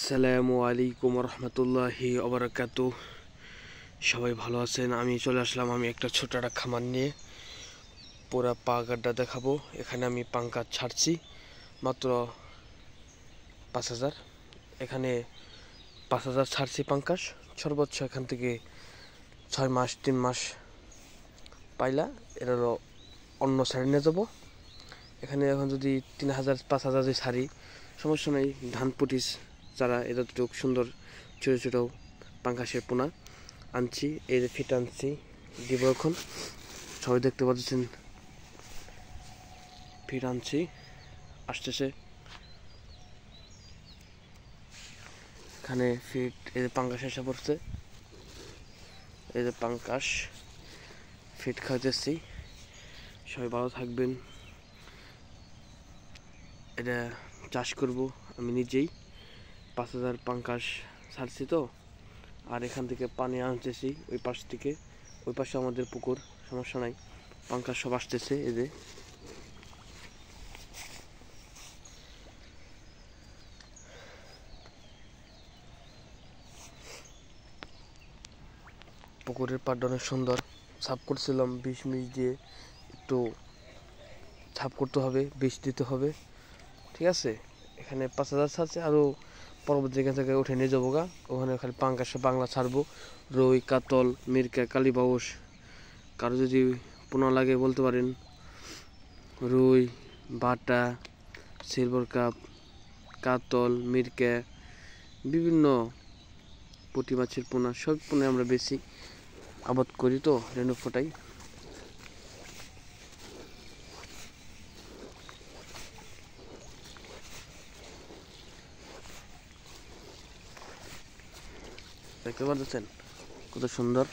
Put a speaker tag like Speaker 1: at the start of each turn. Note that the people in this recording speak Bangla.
Speaker 1: আসসালামু আলাইকুম রহমতুল্লাহি ওবারাকাতু। সবাই ভালো আছেন? আমি চলে আসলাম একটা ছোট একটা খামার নিয়ে। পুরা পাগারটা দেখাবো। এখানে আমি পাঙ্কাস ছাড়ছি মাত্র 5,000। এখানে 5,000 ছাড়ছি পাঙ্কাস। সর্বোচ্চ এখান থেকে 6 মাস 3 মাস পাইলা এটারও অন্য সাইড নিয়ে যাবো। এখানে এখন যদি 3,000 5,000 যদি ছাড়ি সমস্যা নেই। ধান পুটিস যারা এতটুকু সুন্দর ছোটো ছোটো পাঙ্কাশের পোনা আনছি, এই যে ফিট আনছি দিব এখন। সবাই দেখতে পাচ্ছেন ফিট আনছি, আসতেছে। এখানে ফিট, এই যে পাঙ্কাশ এসে পড়ছে, এই যে পাঙ্কাশ ফিট খাইতেছি। সবাই ভালো থাকবেন। এটা চাষ করব আমি নিজেই। 5,000 পাঙ্কাশ ছাড়ছি তো, আর এখান থেকে পানি আনতেছি ওই পাশ থেকে। ওই পাশে আমাদের পুকুর, সমস্যা নাই। পাঙ্কাশ সব আসতেছে। এই যে পুকুরের পাড়টা অনেক সুন্দর। সাফ করছিলাম বিষ মিশ দিয়ে, একটু সাফ করতে হবে, বিষ দিতে হবে, ঠিক আছে। এখানে 5,000 ছাড়ছে, আরও পরবর্তী এখান থেকে উঠে নিয়ে যাবো গা। ওখানে খালি পাঙ্কাশ বাংলা ছাড়বো। রুই, কাতল, মিরকা, কালীবাউস, কারো যদি পোনা লাগে বলতে পারেন। রুই, বাটা, সিলভার কাপ, কাতল, মিরকা, বিভিন্ন পুঁটি মাছের পোনা, সব পোনা আমরা বেশি আবাদ করি তো, রেণু ফোটাই। দেখতে পাচ্ছেন কত সুন্দর।